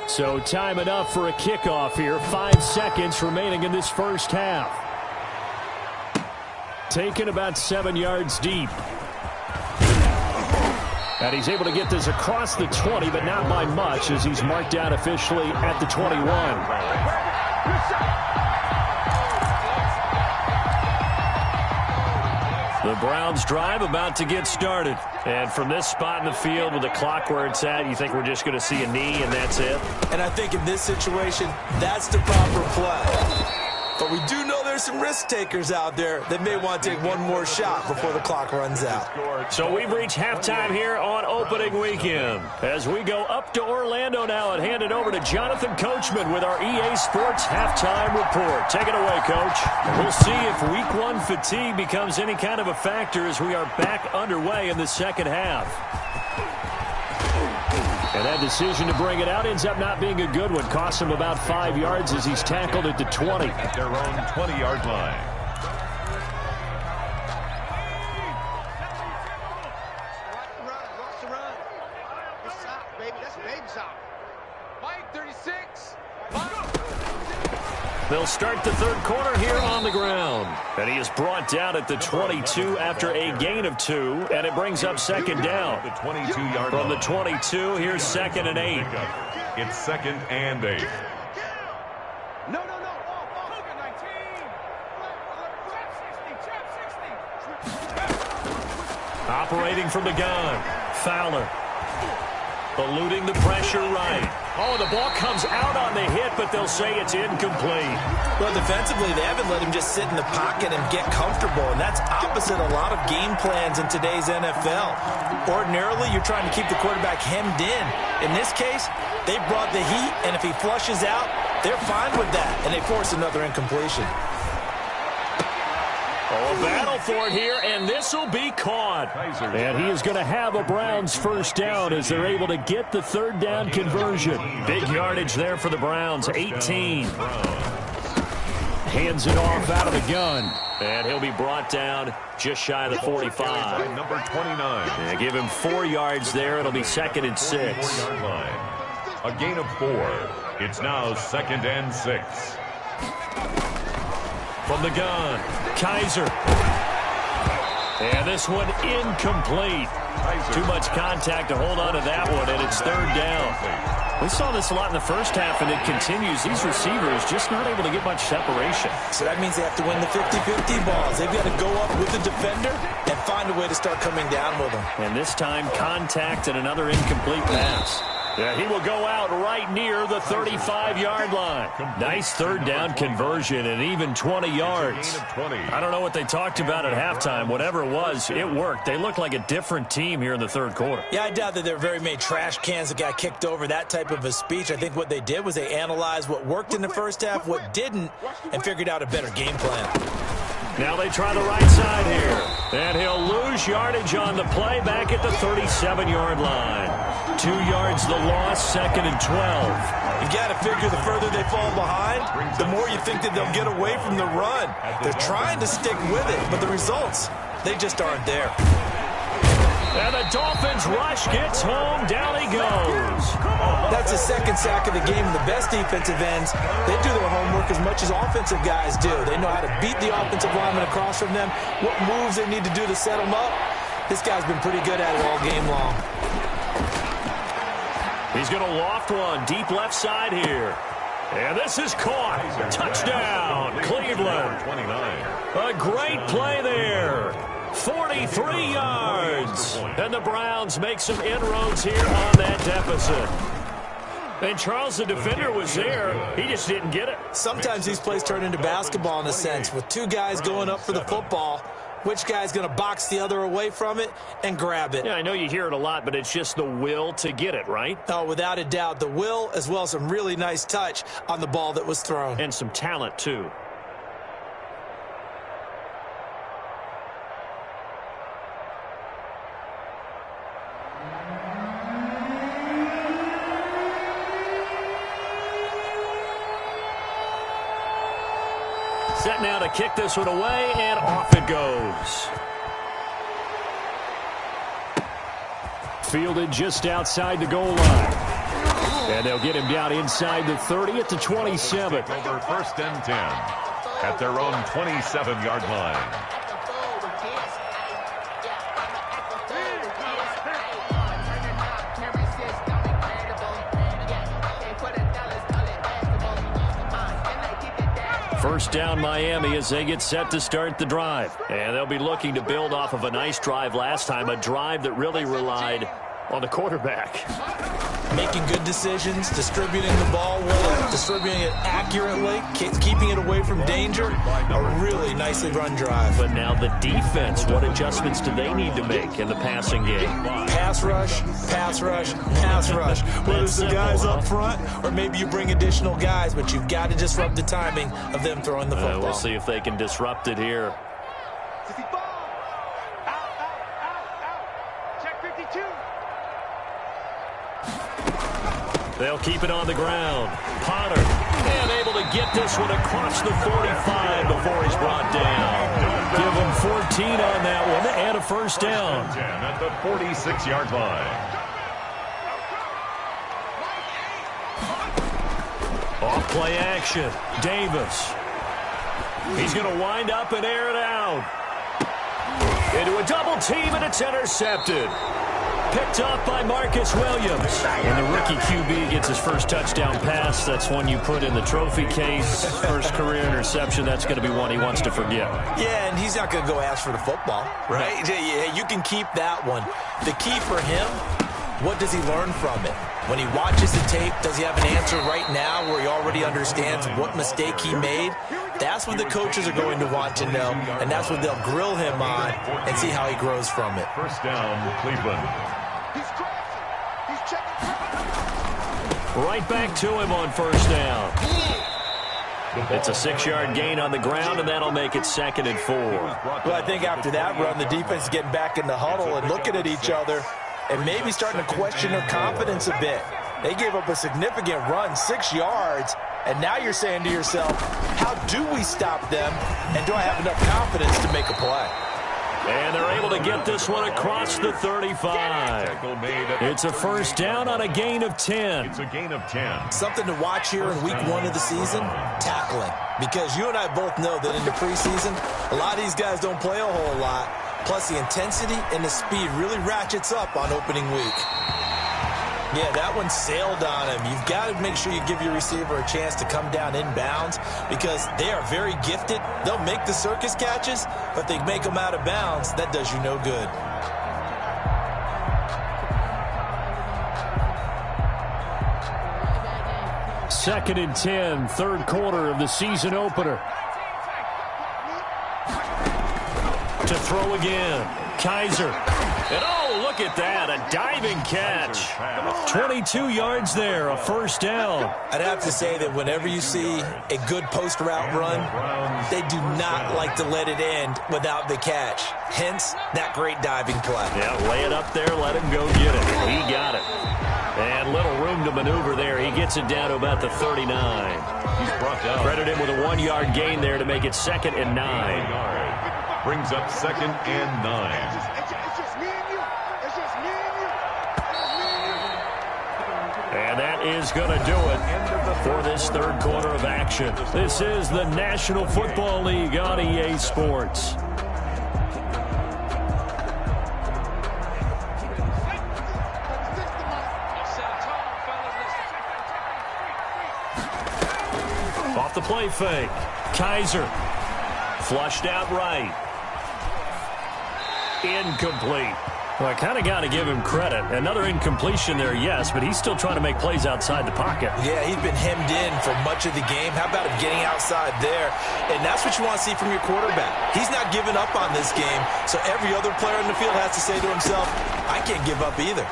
So time enough for a kickoff here. 5 seconds remaining in this first half. Taken about 7 yards deep. And he's able to get this across the 20, but not by much as he's marked down officially at the 21. The Browns drive about to get started. And from this spot in the field with the clock where it's at, you think we're just going to see a knee and that's it? And I think in this situation, that's the proper play. But we do know there's some risk takers out there that may want to take one more shot before the clock runs out. So we've reached halftime here on opening weekend. As we go up to Orlando now and hand it over to Jonathan Coachman with our EA Sports halftime report. Take it away, Coach. We'll see if week 1 fatigue becomes any kind of a factor as we are back underway in the second half. And that decision to bring it out ends up not being a good one. Costs him about 5 yards as he's tackled at the 20. At their own 20-yard line. Mike, 36. They'll start the third quarter here on the ground. And he is brought down at the 22 after a gain of 2. And it brings up second down. The 22-yard From the 22, here's 2nd and 8. It's 2nd and 8. No. Operating from the gun. Fowler. Eluding the pressure right. Oh, the ball comes out on the hit, but they'll say it's incomplete. Well, defensively, they haven't let him just sit in the pocket and get comfortable, and that's opposite a lot of game plans in today's NFL. Ordinarily, you're trying to keep the quarterback hemmed in. In this case, they brought the heat, and if he flushes out, they're fine with that, and they force another incompletion. Oh, a battle for it here, and this will be caught. And he is going to have a Browns first down as they're able to get the third down conversion. Big yardage there for the Browns, 18. Hands it off out of the gun. And he'll be brought down just shy of the 45. Number 29. And give him 4 yards there. It'll be 2nd and 6. A gain of 4. It's now 2nd and 6. From the gun, Kaiser. And this one incomplete. Too much contact to hold on to that one, and it's third down. We saw this a lot in the first half, and it continues. These receivers just not able to get much separation. So that means they have to win the 50-50 balls. They've got to go up with the defender and find a way to start coming down with them. And this time, contact and another incomplete pass. Yeah, he will go out right near the 35-yard line. Nice third down conversion and even 20 yards. I don't know what they talked about at halftime. Whatever it was, it worked. They look like a different team here in the third quarter. Yeah, I doubt that there are very many trash cans that got kicked over, that type of a speech. I think what they did was they analyzed what worked in the first half, what didn't, and figured out a better game plan. Now they try the right side here. And he'll lose yardage on the play back at the 37-yard line. 2 yards the loss, 2nd and 12. You got to figure the further they fall behind, the more you think that they'll get away from the run. They're trying to stick with it, but the results, they just aren't there. And the Dolphins rush gets home. Down he goes. That's the 2nd sack of the game. The best defensive ends, they do their homework as much as offensive guys do. They know how to beat the offensive lineman across from them, what moves they need to do to set them up. This guy's been pretty good at it all game long. He's going to loft one deep left side here. And this is caught. Touchdown, Cleveland. 29. A great play there. 43 yards. And the Browns make some inroads here on that deficit. And Charles, the defender, was there. He just didn't get it. Sometimes these plays turn into basketball in a sense, with two guys going up for the football. Which guy's going to box the other away from it and grab it? Yeah, I know you hear it a lot, but it's just the will to get it, right? Oh, without a doubt. The will, as well as some really nice touch on the ball that was thrown. And some talent, too. Set now to kick this one away, and off it goes. Fielded just outside the goal line. And they'll get him down inside the 30 at the 27. Over 1st and 10 at their own 27-yard line. First down Miami as they get set to start the drive. And they'll be looking to build off of a nice drive last time, a drive that really relied on the quarterback. Making good decisions, distributing the ball well, distributing it accurately, keeping it away from danger. A really nicely run drive. But now the defense, what adjustments do they need to make in the passing game? Pass rush, pass rush, pass rush. Whether it's the guys up front or maybe you bring additional guys, but you've got to disrupt the timing of them throwing the football. We'll see if they can disrupt it here. They'll keep it on the ground. Potter, and able to get this one across the 45 before he's brought down. Give him 14 on that one and a first down. 10 at the 46-yard line. Off play action. Davis. He's going to wind up and air it out. Into a double team, and it's intercepted. Picked off by Marcus Williams. When the rookie QB gets his first touchdown pass, that's one you put in the trophy case. First career interception, that's going to be one he wants to forget. Yeah, and he's not going to go ask for the football, right? Yeah, you can keep that one. The key for him, what does he learn from it? When he watches the tape, does he have an answer right now where he already understands what mistake he made? That's what the coaches are going to want to know, and that's what they'll grill him on and see how he grows from it. First down, Cleveland. Right back to him on first down. It's a 6-yard gain on the ground, and that'll make it 2nd and 4. Well, I think after that run, the defense is getting back in the huddle and looking at each other and maybe starting to question their confidence a bit. They gave up a significant run, 6 yards, and now you're saying to yourself, how do we stop them, and do I have enough confidence to make a play? And they're able to get this one across the 35. It's a first down on a gain of 10. It's a gain of 10. Something to watch here in week 1 of the season, tackling. Because you and I both know that in the preseason, a lot of these guys don't play a whole lot. Plus, the intensity and the speed really ratchets up on opening week. Yeah, that one sailed on him. You've got to make sure you give your receiver a chance to come down inbounds because they are very gifted. They'll make the circus catches, but they make them out of bounds. That does you no good. Second and 10, third quarter of the season opener. To throw again. Kaiser. And oh, look at that, a diving catch. 22 yards there, a first down. I'd have to say that whenever you see a good post route run, they do not like to let it end without the catch. Hence, that great diving play. Yeah, lay it up there, let him go get it. He got it. And little room to maneuver there. He gets it down to about the 39. He's brought down. Credit him with a 1-yard gain there to make it 2nd and 9. Brings up 2nd and 9. And that is going to do it for this third quarter of action. This is the National Football League on EA Sports. Off the play fake. Kaiser. Flushed out right. Incomplete. Well, I kind of got to give him credit. Another incompletion there, yes, but he's still trying to make plays outside the pocket. Yeah, he's been hemmed in for much of the game. How about him getting outside there? And that's what you want to see from your quarterback. He's not giving up on this game, so every other player in the field has to say to himself, I can't give up either.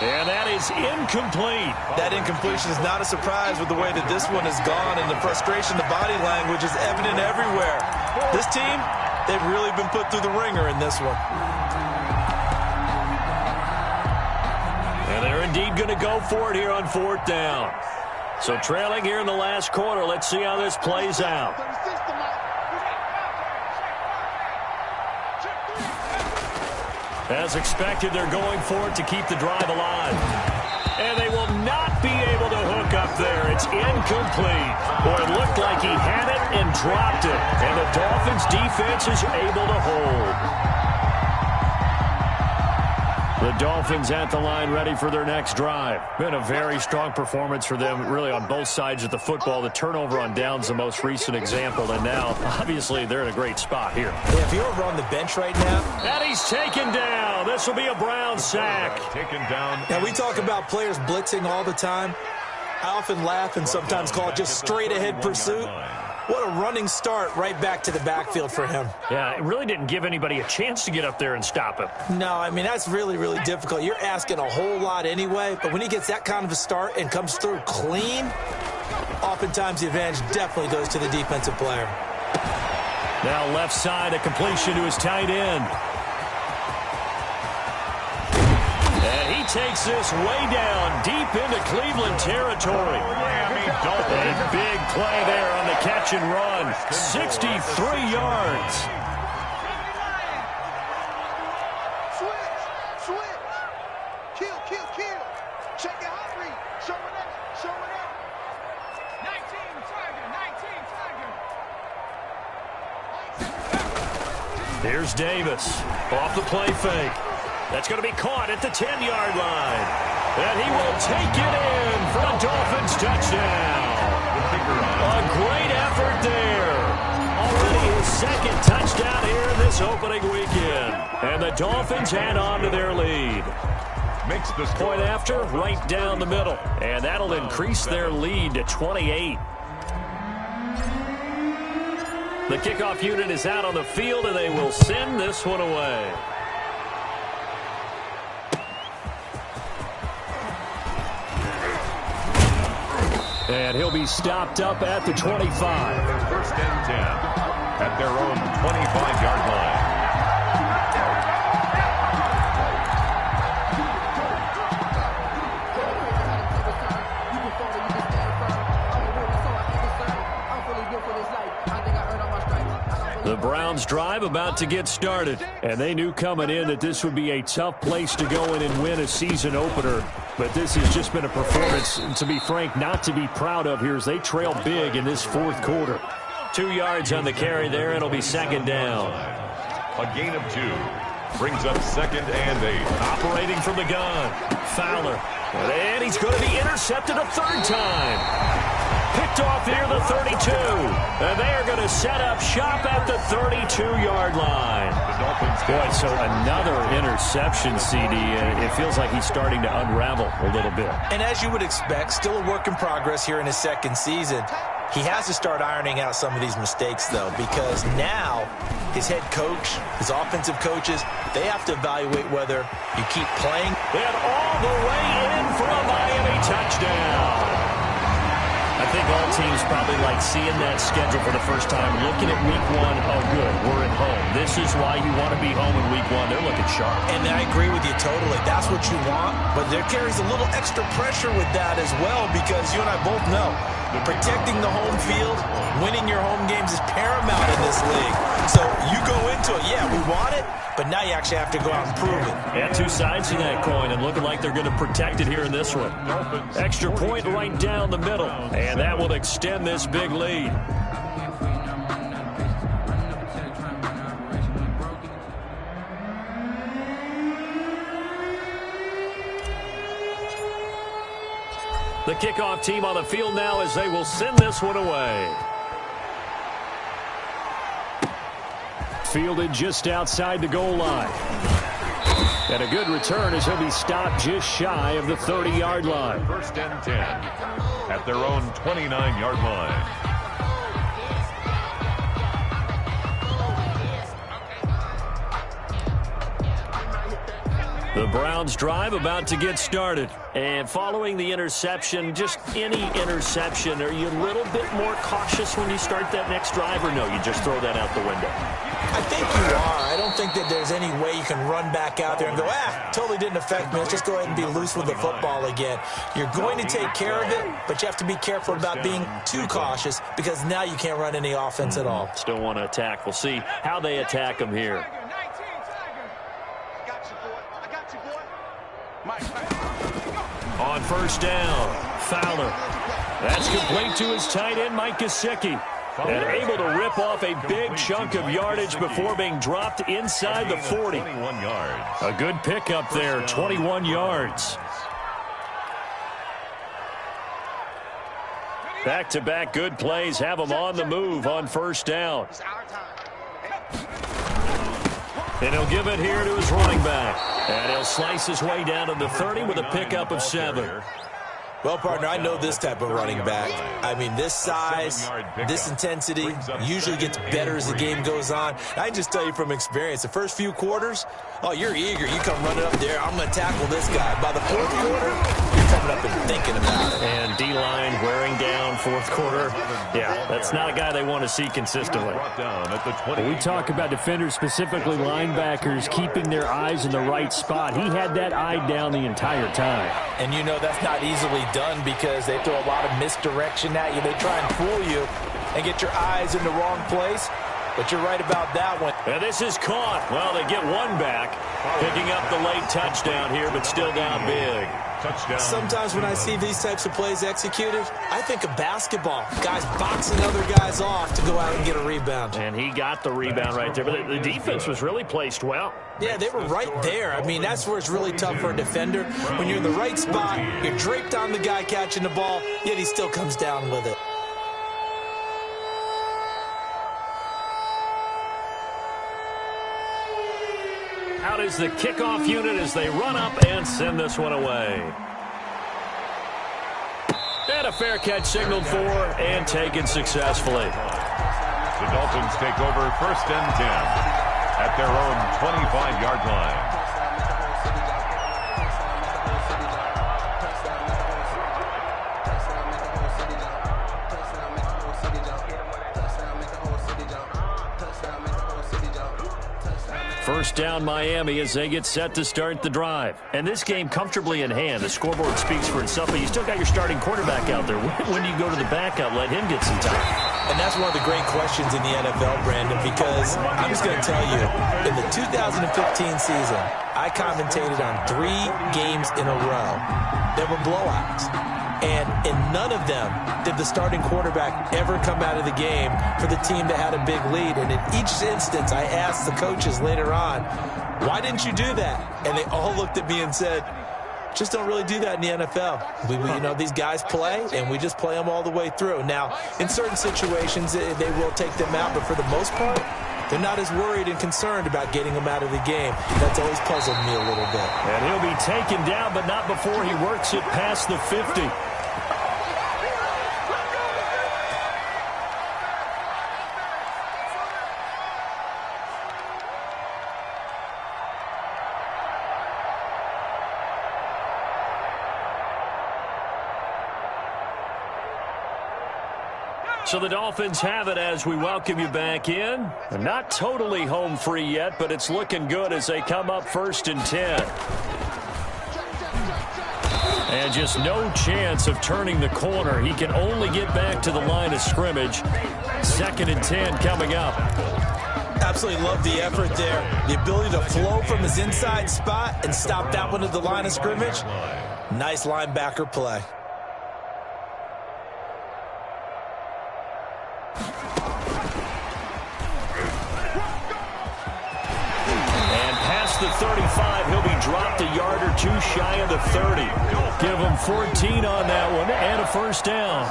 And that is incomplete. That incompletion is not a surprise with the way that this one has gone, and the frustration, the body language is evident everywhere. This team, they've really been put through the ringer in this one. And they're indeed going to go for it here on 4th down. So trailing here in the last quarter, let's see how this plays out. As expected, they're going for it to keep the drive alive. And they will not be able to hook up there. It's incomplete. Boy, it looked like he had it and dropped it. And the Dolphins' defense is able to hold. The Dolphins at the line ready for their next drive. Been a very strong performance for them, really, on both sides of the football. The turnover on downs, the most recent example. And now, obviously, they're in a great spot here. Yeah, if you're over on the bench right now. And he's taken down. This will be a Brown sack. Taken down. Now, we talk about players blitzing all the time. I often laugh and sometimes call it just straight-ahead pursuit. What a running start right back to the backfield for him. Yeah, it really didn't give anybody a chance to get up there and stop him. No, I mean, that's really, really difficult. You're asking a whole lot anyway, but when he gets that kind of a start and comes through clean, oftentimes the advantage definitely goes to the defensive player. Now left side, a completion to his tight end. And he takes this way down deep into Cleveland territory. A big play there on the catch and run. 63 yards. Switch. Kill. Check it out, Reed. Show it up. 19 Tiger. Here's Davis. Off the play fake. That's going to be caught at the 10-yard line. And he will take it in for a Dolphins touchdown. A great effort there. Already his second touchdown here in this opening weekend. And the Dolphins add on to their lead. Makes this Point after, right down the middle. And that'll increase their lead to 28. The kickoff unit is out on the field, and they will send this one away. And he'll be stopped up at the 25. First and 10 at their own 25-yard line. The Browns drive about to get started, and they knew coming in that this would be a tough place to go in and win a season opener. But this has just been a performance, to be frank, not to be proud of here as they trail big in this fourth quarter. 2 yards on the carry there. It'll be second down. A gain of 2 brings up second and 8. Operating from the gun. Fowler. And he's going to be intercepted a third time. Picked off near the 32. And they are going to set up shop at the 32-yard line. Boy, so another interception, CD. It feels like he's starting to unravel a little bit. And as you would expect, still a work in progress here in his second season. He has to start ironing out some of these mistakes, though, because now his head coach, his offensive coaches, they have to evaluate whether you keep playing. And all the way in for a Miami touchdown. I think all teams probably like seeing that schedule for the first time, looking at week 1. Oh, good, we're at home. This is why you want to be home in week 1. They're looking sharp. And I agree with you totally. That's what you want. But there carries a little extra pressure with that as well, because you and I both know protecting the home field, winning your home games is paramount in this league. So you go into it, yeah, we want it, but now you actually have to go out and prove it. And two sides to that coin, and looking like they're going to protect it here in this one. Extra point right down the middle, and that will extend this big lead. The kickoff team on the field now as they will send this one away. Fielded just outside the goal line. And a good return as he'll be stopped just shy of the 30-yard line. First and 10 at their own 29-yard line. The Browns drive about to get started. And following the interception, just any interception, are you a little bit more cautious when you start that next drive, or no, you just throw that out the window? I think you are. I don't think that there's any way you can run back out there and go, totally didn't affect me. Let's just go ahead and be loose with the football again. You're going to take care of it, but you have to be careful about being too cautious because now you can't run any offense at all. Still want to attack. We'll see how they attack them here. I got you, boy. On first down, Fowler. That's complete to his tight end, Mike Gesicki. And able to rip off a big chunk of yardage before being dropped inside the 40. A good pickup there, 21 yards. Back-to-back good plays have him on the move on first down. And he'll give it here to his running back. And he'll slice his way down to the 30 with a pickup of 7. Well, partner, I know this type of running back. I mean, this size, this intensity usually gets better as the game goes on. I can just tell you from experience, the first few quarters, oh, you're eager. You come running up there, I'm going to tackle this guy. By the fourth quarter, you're coming up and thinking about it. And D-line wearing down fourth quarter. Yeah, that's not a guy they want to see consistently. We talk about defenders, specifically linebackers, keeping their eyes in the right spot. He had that eye down the entire time. And you know that's not easily done because they throw a lot of misdirection at you. They try and fool you and get your eyes in the wrong place. But you're right about that one. And this is caught. Well, they get one back, picking up the late touchdown here, but still down big. Sometimes when I see these types of plays executed, I think of basketball. Guys boxing other guys off to go out and get a rebound. And he got the rebound right there. But the defense was really placed well. Yeah, they were right there. I mean, that's where it's really tough for a defender. When you're in the right spot, you're draped on the guy catching the ball, yet he still comes down with it. Out is the kickoff unit as they run up and send this one away. And a fair catch signaled for and taken successfully. The Dolphins take over first and 10 at their own 25-yard line. First down Miami as they get set to start the drive. And this game comfortably in hand. The scoreboard speaks for itself, but you still got your starting quarterback out there. When do you go to the backup, let him get some time? And that's one of the great questions in the NFL, Brandon, because I'm just going to tell you, in the 2015 season, I commentated on 3 games in a row. There were blowouts. And in none of them did the starting quarterback ever come out of the game for the team that had a big lead. And in each instance, I asked the coaches later on, why didn't you do that? And they all looked at me and said, just don't really do that in the NFL. You know, these guys play, and we just play them all the way through. Now, in certain situations, they will take them out, but for the most part, they're not as worried and concerned about getting them out of the game. That's always puzzled me a little bit. And he'll be taken down, but not before he works it past the 50. So the Dolphins have it as we welcome you back in. Not totally home free yet, but it's looking good as they come up first and 10. And just no chance of turning the corner. He can only get back to the line of scrimmage. Second and 10 coming up. Absolutely love the effort there. The ability to flow from his inside spot and stop that one at the line of scrimmage. Nice linebacker play. The 35, he'll be dropped a yard or two shy of the 30. Give him 14 on that one and a first down.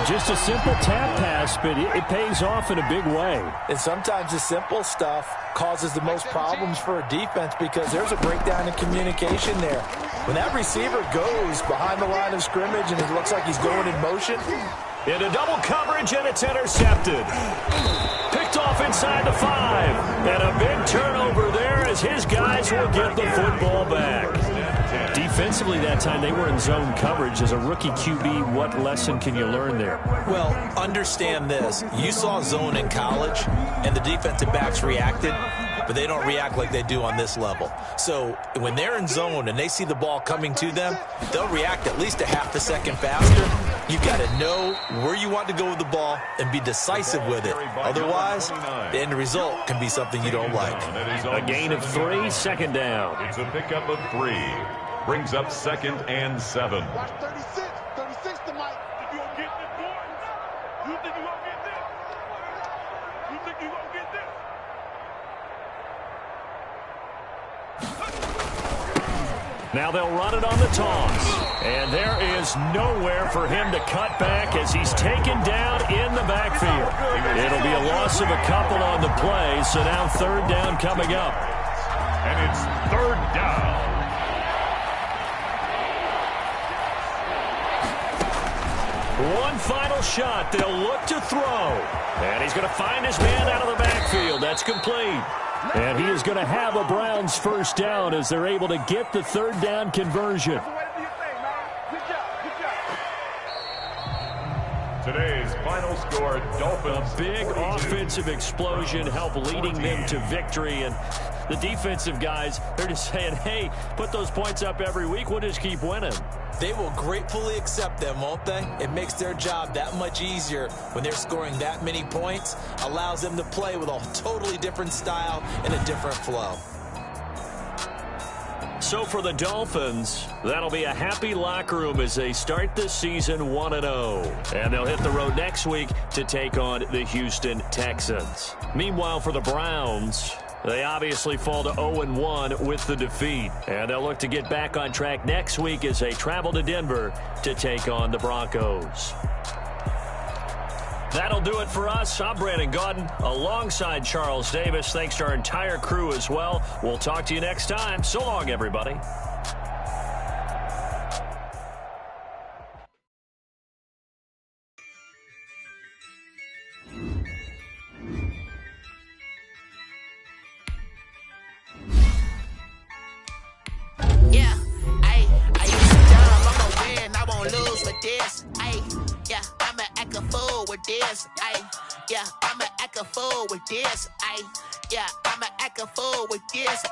Just a simple tap pass, but it pays off in a big way. And sometimes the simple stuff causes the most problems for a defense because there's a breakdown in communication there. When that receiver goes behind the line of scrimmage and it looks like he's going in motion. Into double coverage, and it's intercepted. Picked off inside the 5. And a big turnover there as his guys will get the football back. Defensively that time, they were in zone coverage. As a rookie QB, what lesson can you learn there? Well, understand this. You saw zone in college, and the defensive backs reacted, but they don't react like they do on this level. So when they're in zone and they see the ball coming to them, they'll react at least a half a second faster. You got to know where you want to go with the ball and be decisive with it. Otherwise, the end result can be something you don't like. A gain of 3, 2nd down. It's a pickup of 3. Brings up 2nd and 7. Watch 36. 36 to Mike. You gonna get this, boy? You think you gonna get this? You think you gonna get this? Now they'll run it on the toss. And there is nowhere for him to cut back as he's taken down in the backfield. It'll be a loss of a couple on the play, so now 3rd down coming up. And it's 3rd down. One final shot. They'll look to throw. And he's going to find his man out of the backfield. That's complete. And he is going to have a Browns 1st down as they're able to get the 3rd down conversion. Today's final score, Dolphins. A big offensive explosion helped leading them to victory. And the defensive guys, they're just saying, hey, put those points up every week. We'll just keep winning. They will gratefully accept them, won't they? It makes their job that much easier when they're scoring that many points. Allows them to play with a totally different style and a different flow. So for the Dolphins, that'll be a happy locker room as they start this season 1-0. And they'll hit the road next week to take on the Houston Texans. Meanwhile, for the Browns, they obviously fall to 0-1 with the defeat. And they'll look to get back on track next week as they travel to Denver to take on the Broncos. That'll do it for us. I'm Brandon Gaudin alongside Charles Davis. Thanks to our entire crew as well. We'll talk to you next time. So long, everybody. Yeah, I used to jump, I'ma win, I won't lose with this. Yeah, I'ma act a fool with this. Yeah, I'ma act a fool with this. Yeah, I'ma act a fool with this.